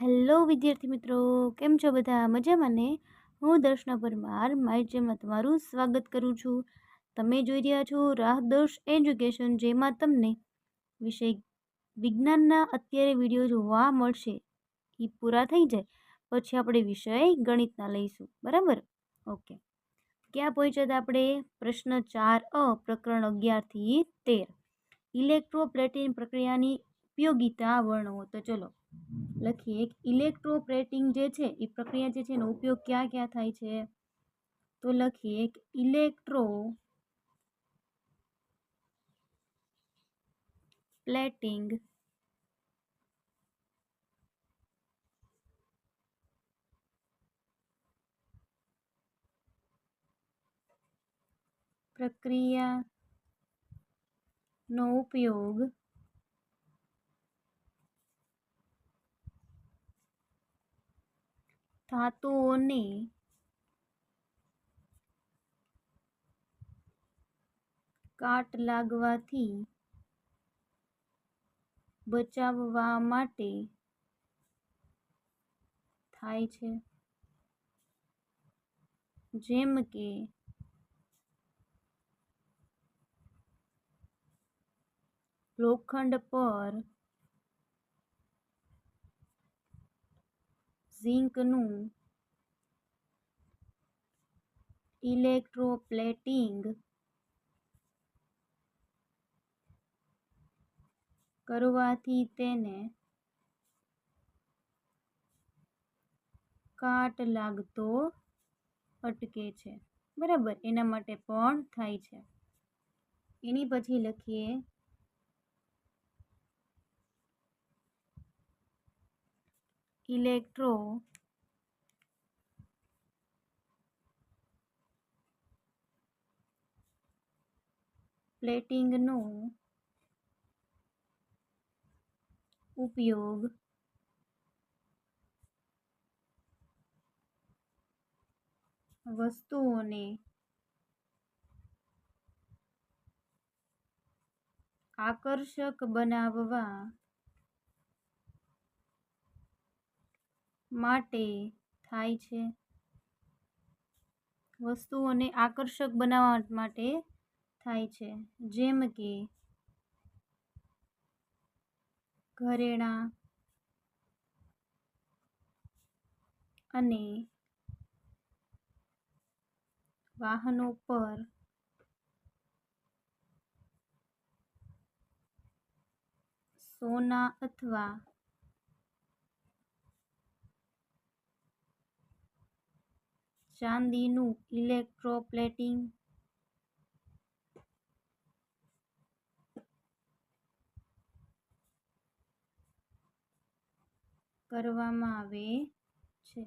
Hello વિદ્યાર્થી મિત્રો, કેમ છો બધા? મજામાં ને? હું દર્શના પરમાર મારી ચેનલમાં તમારું સ્વાગત કરું છું. તમે જોઈ રહ્યા છો રાહદર્શ એજ્યુકેશન, જેમાં તમને વિષય વિજ્ઞાનના અત્યારે વિડીયો જોવા મળશે. એ પૂરા થઈ જાય પછી આપણે વિષય ગણિતના લઈશું, બરાબર? ઓકે, ક્યાં પહોંચ્યા હતા આપણે? પ્રશ્ન 4 પ્રકરણ 11 થી 13 ઇલેક્ટ્રોપ્લેટિંગ પ્રક્રિયાની ઉપયોગિતા વર્ણવો. તો ચલો લખીએ. ઇલેક્ટ્રોપ્લેટિંગ જે છે એ પ્રક્રિયા જે છે એનો ઉપયોગ ક્યાં ક્યાં થાય છે? તો લખીએ ઇલેક્ટ્રોપ્લેટિંગ પ્રક્રિયાનો ઉપયોગ ધાતુઓને કાટ લાગવાથી બચાવવા માટે થાય છે. જેમ કે લોખંડ પર ઝીંકનું ઇલેક્ટ્રોપ્લેટિંગ કરવાથી તેને કાટ લાગતો અટકે છે, બરાબર? એના માટે પણ થાય છે. એની પછી લખીએ ઇલેક્ટ્રોપ્લેટિંગનો ઉપયોગ વસ્તુઓને આકર્ષક બનાવવા માટે થાય છે. વસ્તુઓને આકર્ષક બનાવવા માટે થાય છે. જેમ કે ઘરેણાં અને વાહનો પર સોના અથવા ચાંદીનું ઇલેક્ટ્રોપ્લેટિંગ કરવામાં આવે છે.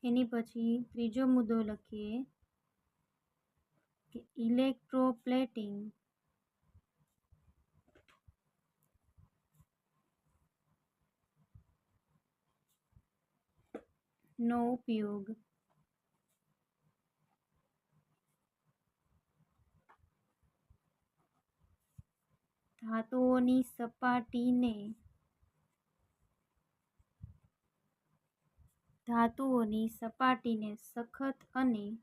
એની પછી ત્રીજો મુદ્દો લખીએ કે ઇલેક્ટ્રોપ્લેટિંગ નો ઉપયોગ ધાતુઓની સપાટીને સખત અને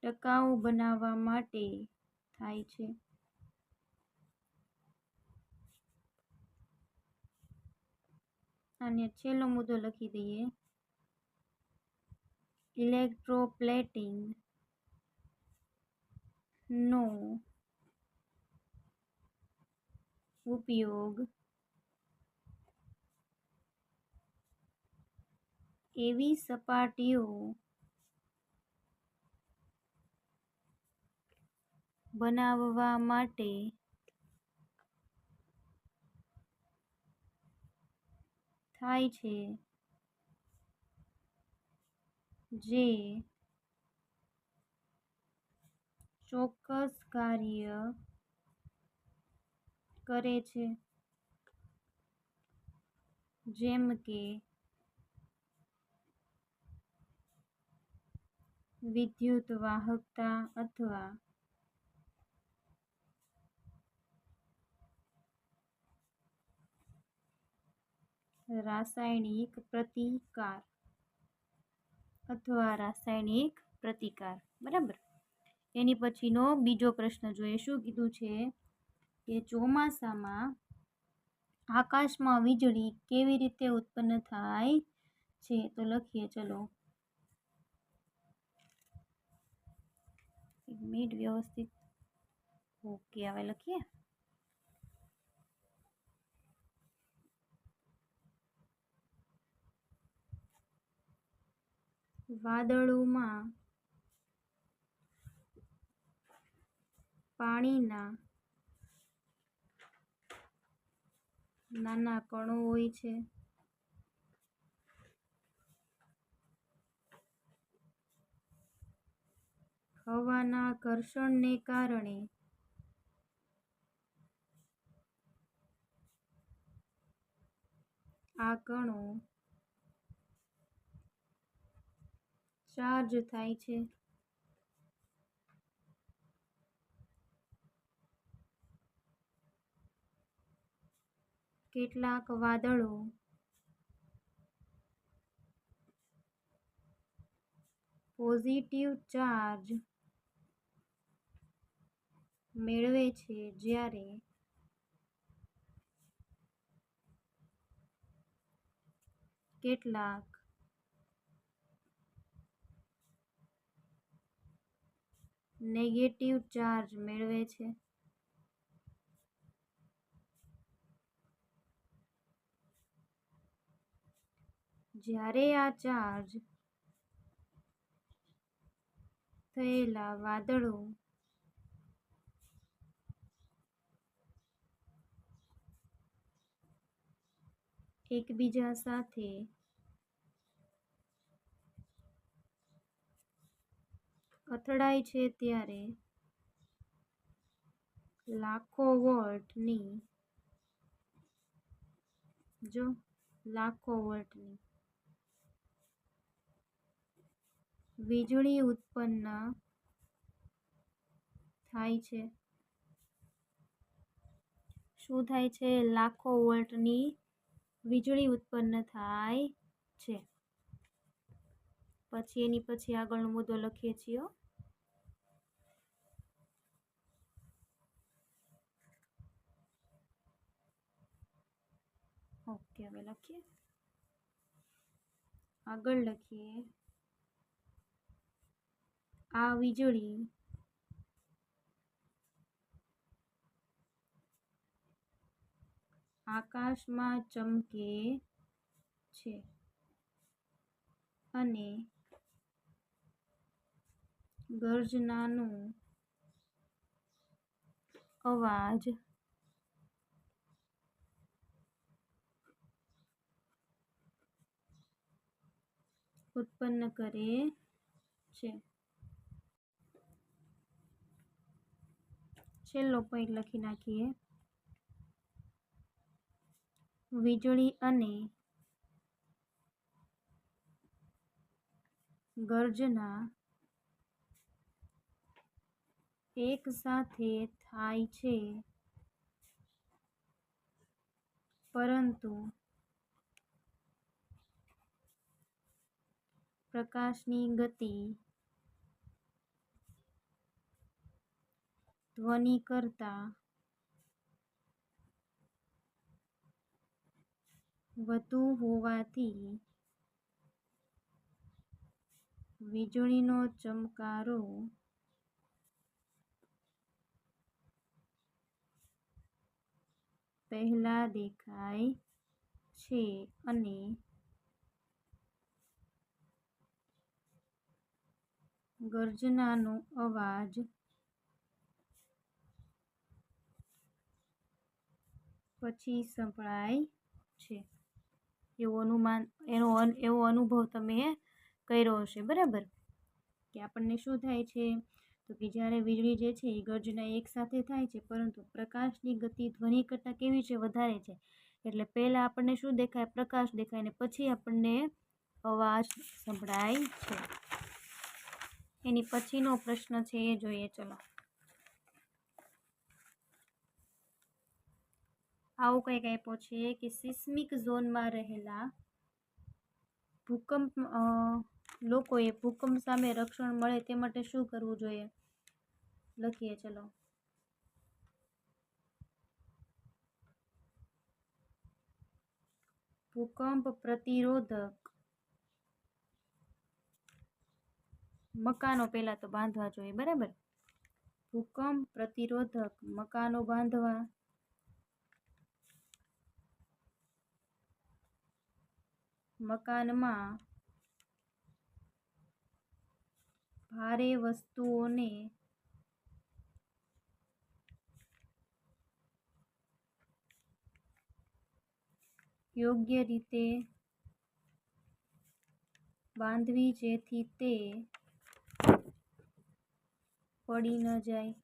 ટકાઉ બનાવવા માટે થાય છે. અને છેલ્લો મુદ્દો લખી દઈએ. ઇલેક્ટ્રોપ્લેટિંગ નો ઉપયોગ એવી સપાટીઓ બનાવવા માટે થાય છે જે ચોક્કસ કાર્ય કરે છે. જેમ કે વિદ્યુત વાહકતા અથવા રાસાયણિક પ્રતિકાર બરાબર। એની પછીનો બીજો પ્રશ્ન જોઈએ। શું કીધું છે કે ચોમાસામાં આકાશમાં વીજળી કેવી રીતે ઉત્પન્ન થાય છે? તો લખીએ, ચલો એક મિનિટ વ્યવસ્થિત। ઓકે, હવે લખીએ। વાદળોમાં પાણીના નાના કણો હોય છે। હવાના ઘર્ષણને કારણે આ કણો ચાર્જ થાય છે। કેટલાક વાદળો પોઝિટિવ ચાર્જ મેળવે છે જ્યારે કેટલાક નેગેટિવ ચાર્જ મેળવે છે। જ્યારે આ ચાર્જ થયેલા વાદળો એકબીજા સાથે અથડાય છે ત્યારે લાખો વોલ્ટની વીજળી ઉત્પન્ન થાય છે। શું થાય છે? લાખો વોલ્ટની વીજળી ઉત્પન્ન થાય છે। પછી એની પછી આગળનો મુદ્દો લખીએ છીએ। ઓકે, હવે લખીએ। આગળ લખીએ, આ વીજળી આકાશમાં ચમકે છે અને ગર્જનાનો અવાજ ઉત્પન્ન કરે છે। છેલ્લો પોઈન્ટ લખી નાખીએ, વીજળી અને ગર્જના એક સાથે થાય છે, પરંતુ પ્રકાશની ગતિ ધ્વનિ કરતાં વધુ હોવાથી વીજળીનો ચમકારો પહેલા દેખાય છે અને ગર્જનાનો અવાજ પછી સંભળાય છે। એવો અનુભવ તમે કર્યો હશે, બરાબર? કે આપણને શું થાય છે તો કે જ્યારે વીજળી જે છે એ ગર્જના એક સાથે થાય છે, પરંતુ પ્રકાશની ગતિ ધ્વનિ કરતાં કેવી છે? વધારે છે। એટલે પહેલાં આપણને શું દેખાય? પ્રકાશ દેખાય, ને પછી આપણને અવાજ સંભળાય છે। એની પછીનો પ્રશ્ન છે એ જોઈએ. ચલો, આવું કંઈક આપ્યો છે કે સિસ્મિક ઝોનમાં રહેલા લોકોએ ભૂકંપ સામે રક્ષણ મળે તે માટે શું કરવું જોઈએ? લખીએ. ચલો, ભૂકંપ પ્રતિરોધક મકાનો પહેલા તો બાંધવા જોઈએ. બરાબર, ભૂકંપ પ્રતિરોધક મકાનો બાંધવા, મકાનમાં ભારે વસ્તુઓને યોગ્ય રીતે બાંધવી જેથી તે પડી ન જાય.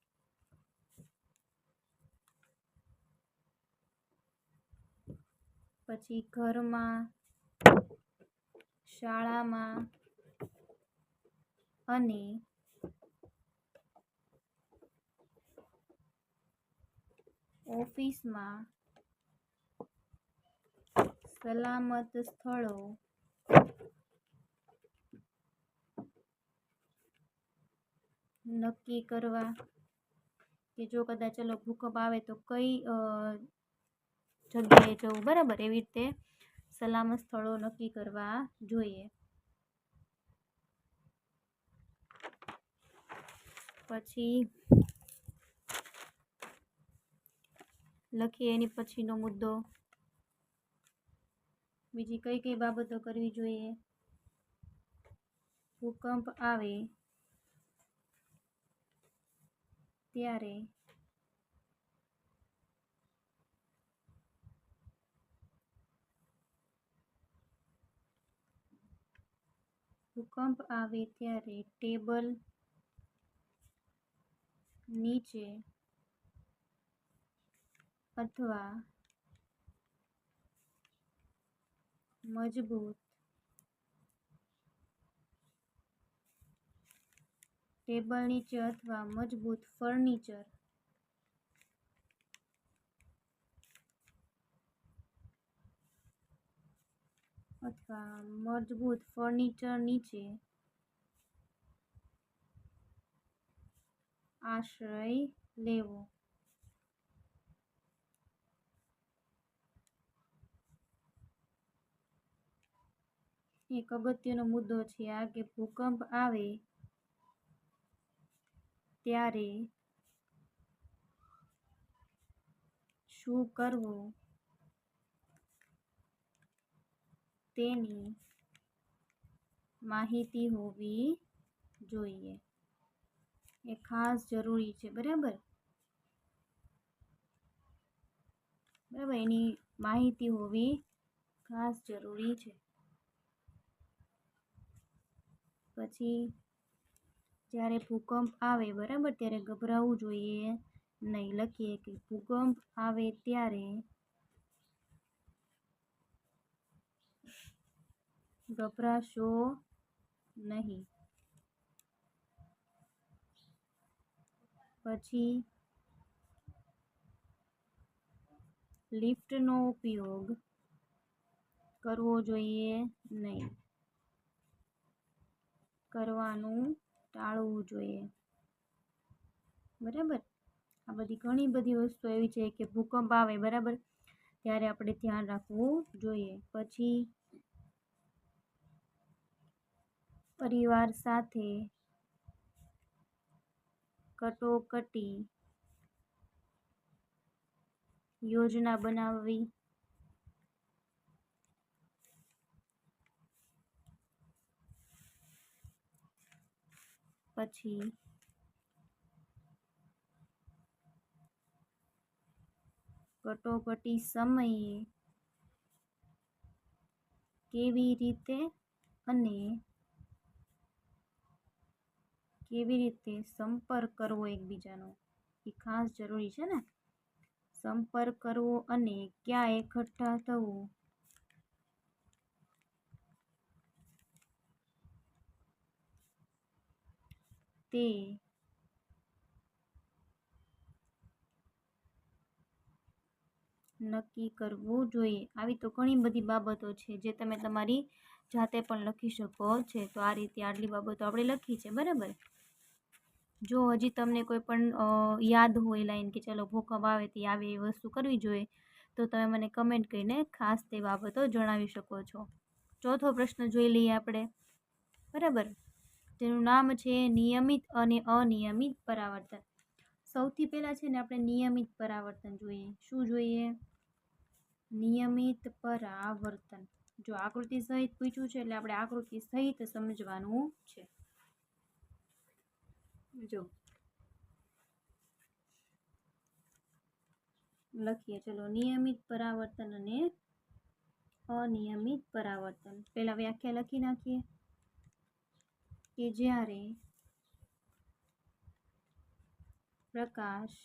પછી ઘરમાં, શાળામાં અને ઓફિસમાં સલામત સ્થળો નક્કી કરવા કે જો કદાચ ચલો ભૂકંપ આવે તો કઈ જગ્યાએ જવું. બરાબર, એવી રીતે સલામત સ્થળો નક્કી કરવા જોઈએ. પછી લખીએ એની પછીનો મુદ્દો. બીજી કઈ કઈ બાબતો કરવી જોઈએ? ભૂકંપ આવે ત્યારે ટેબલ નીચે અથવા મજબૂત ફર્નિચર નીચે આશ્રય લેવો. એક અગત્યનો મુદ્દો છે આ કે ભૂકંપ આવે ત્યારે શું કરવું તેની માહિતી હોવી જોઈએ. એ ખાસ જરૂરી છે. બરાબર, એની માહિતી હોવી ખાસ જરૂરી છે. પછી જ્યારે ભૂકંપ આવે, બરાબર, ત્યારે ગભરાવું જોઈએ નહીં. લખીએ કે ભૂકંપ આવે ત્યારે ગભરાશો નહીં. પછી લિફ્ટનો ઉપયોગ કરવો જોઈએ નહીં. કરવાનું ટાળવું જોઈએ. બરાબર, આ બધી ઘણી બધી વસ્તુ એવી છે કે ભૂકંપ આવે, બરાબર, ત્યારે આપણે ધ્યાન રાખવું જોઈએ. પછી પરિવાર સાથે કટોકટી યોજના બનાવવી. પછી કટોકટી સમયે કેવી રીતે સંપર્ક કરવો એકબીજાનો, એ ખાસ જરૂરી છે ને. સંપર્ક કરવો અને ક્યાં એકઠા થવું તે નક્કી કરવું જોઈએ. આવી તો ઘણી બધી બાબતો છે જે તમે તમારી જાતે પણ લખી શકો છે. તો આ રીતે આટલી બાબતો આપણે લખી છે, બરાબર. જો હજી તમને કોઈ પણ યાદ હોય લાઈન કે ચલો ભૂકંપ આવે તે આવે એ વસ્તુ કરવી જોઈએ, તો તમે મને કમેન્ટ કરીને ખાસ તે બાબતો જણાવી શકો છો. ચોથો પ્રશ્ન જોઈ લઈએ આપણે, બરાબર, તેનું નામ છે નિયમિત અને અનિયમિત પરાવર્તન. સૌથી પહેલાં છે ને આપણે નિયમિત પરાવર્તન જોઈએ. શું જોઈએ? નિયમિત પરાવર્તન. જો આકૃતિ સહિત પૂછ્યું છે એટલે આપણે આકૃતિ સહિત સમજવાનું છે. જો લખીએ, ચલો, નિયમિત પરાવર્તન અને અનિયમિત પરાવર્તન. પહેલા વ્યાખ્યા લખી નાખીએ કે જ્યારે પ્રકાશ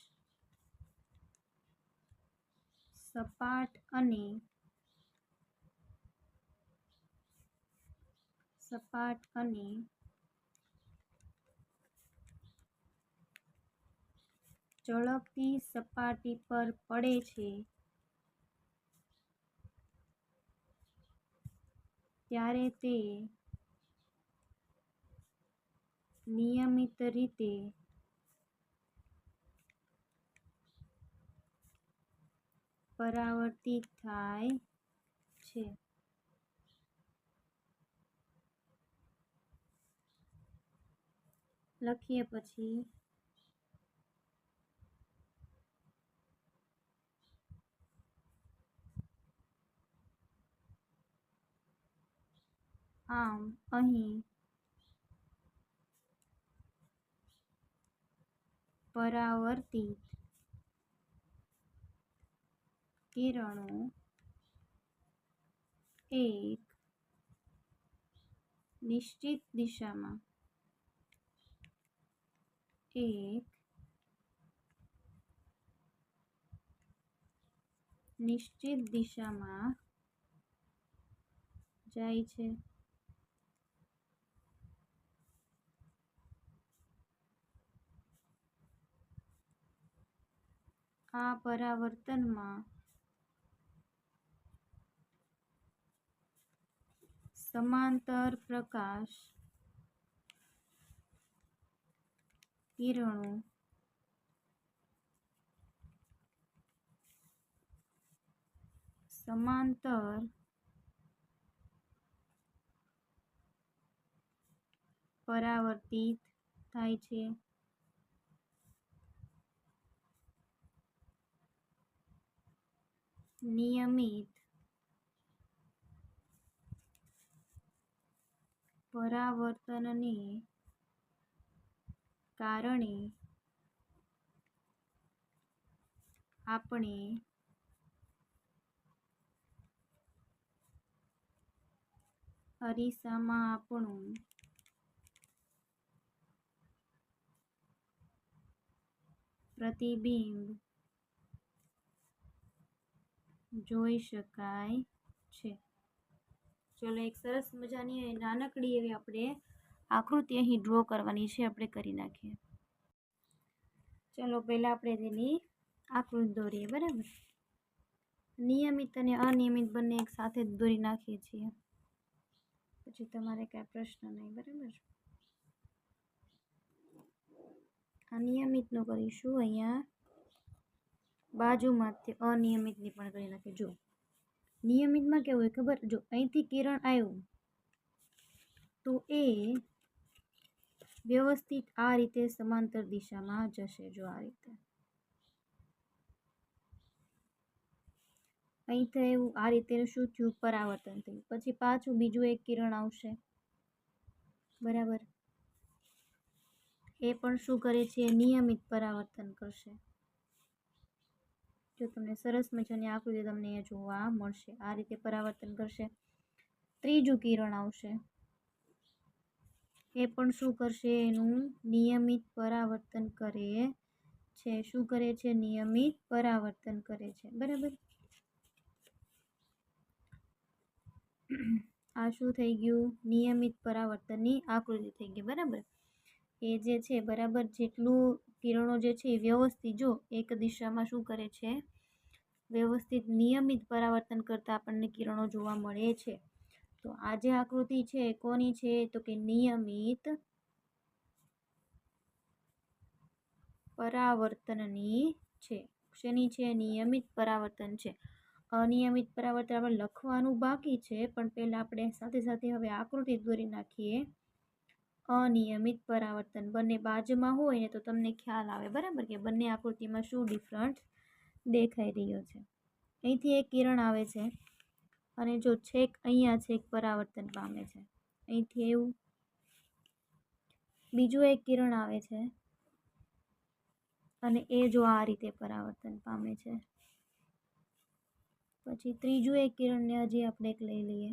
સપાટ અને ચળકતી સપાટી પર પડે છે ત્યારે તે નિયમિત રીતે પરાવર્તિત થાય છે. લખીએ પછી આમ અહીં પરાવર્તિત કિરણો એક નિશ્ચિત દિશામાં જાય છે. આ પરાવર્તનમાં સમાંતર પ્રકાશ કિરણો સમાંતર પરાવર્તિત થાય છે. નિયમિત પરાવર્તનને કારણે આપણે અરીસામાં આપણું પ્રતિબિંબ જોઈ શકાય છે. ચલો, એક સરસ મજાની નાનકડી એવી આપણે આકૃતિ અહીં ડ્રો કરવાની છે, આપણે કરી નાખીએ. ચલો, પહેલાં આપણે તેની આકૃતિ દોરીએ, બરાબર. નિયમિત અને અનિયમિત બંને એક સાથે જ દોરી નાખીએ છીએ, પછી તમારે કાંઈ પ્રશ્ન નહીં, બરાબર. આ નિયમિતનું કરીશું, અહીંયા બાજુમાં તે અનિયમિતની પણ કરી નાખીએ. જો નિયમિતમાં કેવું હોય ખબર? જો અહીંથી કિરણ આવ્યું તો એ વ્યવસ્થિત આ રીતે સમાંતર દિશામાં જશે. જો આ રીતે અહીંથી એવું આ રીતે શું થયું? પરાવર્તન થયું. પછી પાછું બીજું એક કિરણ આવશે, બરાબર. એ પણ શું કરે છે? નિયમિત પરાવર્તન કરશે. જો તમને સરસ મજાની આકૃતિ તમને અહીંયા જોવા મળશે, આ રીતે પરાવર્તન કરશે. ત્રીજું કિરણ આવશે, એ પણ શું કરશે? એનું નિયમિત પરાવર્તન કરે છે. શું કરે છે? નિયમિત પરાવર્તન કરે છે, બરાબર. આ શું થઈ ગયું? નિયમિત પરાવર્તનની આકૃતિ થઈ ગઈ, બરાબર. એ જે છે બરાબર જેટલું કિરણો જે છે એ વ્યવસ્થિત જો એક દિશામાં શું કરે છે, વ્યવસ્થિત નિયમિત પરાવર્તન કરતા આપણને કિરણો જોવા મળે છે. તો આ જે આકૃતિ છે કોની છે, તો કે નિયમિત પરાવર્તનની છે. શેની છે? નિયમિત પરાવર્તન છે. અનિયમિત પરાવર્તન આપણે લખવાનું બાકી છે, પણ પહેલા આપણે સાથે સાથે હવે આકૃતિ દોરી નાખીએ. અનિયમિત પરાવર્તન બંને બાજુમાં હોય ને તો તમને ખ્યાલ આવે બરાબર કે બંને આકૃતિમાં શું ડિફરન્સ દેખાઈ રહ્યો છે. અહીંથી એક કિરણ આવે છે અને જો છેક અહીંયા છેક પરાવર્તન પામે છે. અહીંથી એવું બીજું એક કિરણ આવે છે અને એ જો આ રીતે પરાવર્તન પામે છે. પછી ત્રીજું એક કિરણને હજી આપણે એક લઈ લઈએ.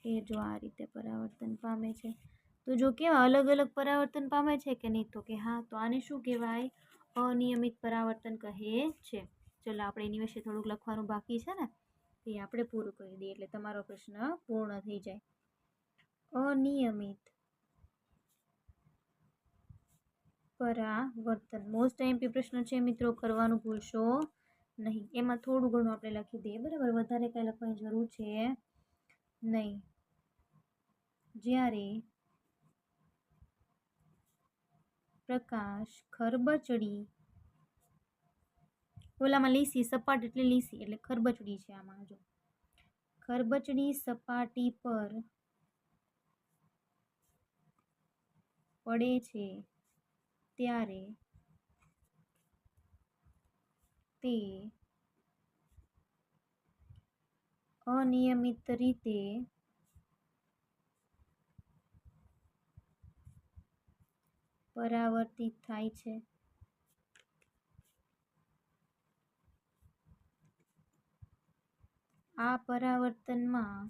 એ જો આ રીતે પરાવર્તન પામે છે. તો જો કેવા અલગ અલગ પરાવર્તન પામે છે કે નહીં, તો કે હા. તો આને શું કહેવાય? અનિયમિત પરાવર્તન કહે છે. ચલો આપણે એની વિશે થોડુંક લખવાનું બાકી છે ને, એ આપણે પૂરું કરી દઈએ એટલે તમારો પ્રશ્ન પૂર્ણ થઈ જાય. અનિયમિત પરાવર્તન મોસ્ટ એમપી પ્રશ્ન છે મિત્રો, કરવાનું ભૂલશો નહીં. એમાં થોડું ઘણું આપણે લખી દઈએ બરાબર, વધારે કંઈ લખવાની જરૂર છે નહીં. જ્યારે પ્રકાશ ખરબચડી, ઓલામાં લીસી સપાટ એટલે લીસી એટલે ખરબચડી છે. આમાં જો ખરબચડી સપાટી પર પડે છે ત્યારે તે અનિયમિત રીતે પરાવર્તિત થાય છે. આ પરાવર્તનમાં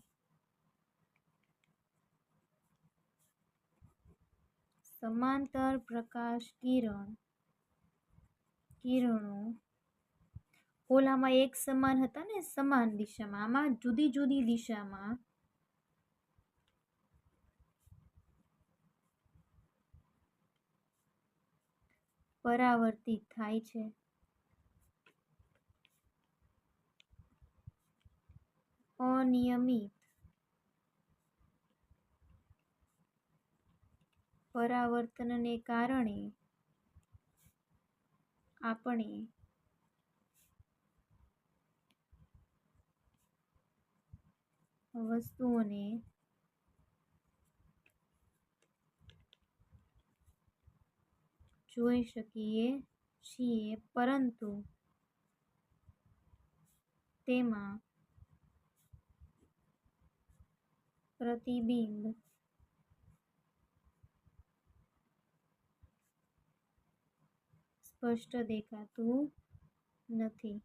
સમાંતર પ્રકાશ કિરણો ઓલામાં એક સમાન હતા ને, સમાન દિશામાં, આમાં જુદી જુદી દિશામાં પરાવર્તિત થાય છે. અનિયમિત પરાવર્તનને કારણે આપણે વસ્તુઓને જોઈ શકીએ છીએ, પરંતુ તેમાં પ્રતિબિંબ સ્પષ્ટ દેખાતું નથી.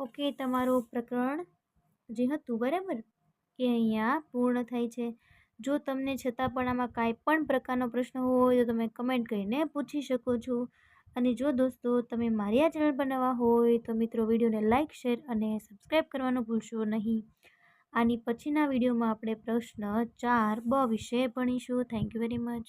ઓકે, તમારું પ્રકરણ જે હતું બરાબર કે અહીંયા પૂર્ણ થાય છે. જો તમને છતાં પણ આમાં કાંઈ પણ પ્રકારનો પ્રશ્ન હોય તો તમે કમેન્ટ કરીને પૂછી શકો છો. અને જો દોસ્તો તમે મારી આ ચેનલ પર નવા હોય તો મિત્રો વિડીયોને લાઇક, શેર અને સબસ્ક્રાઈબ કરવાનું ભૂલશો નહીં. આની પછીના વિડીયોમાં આપણે પ્રશ્ન 4B વિશે ભણીશું. Thank you very much.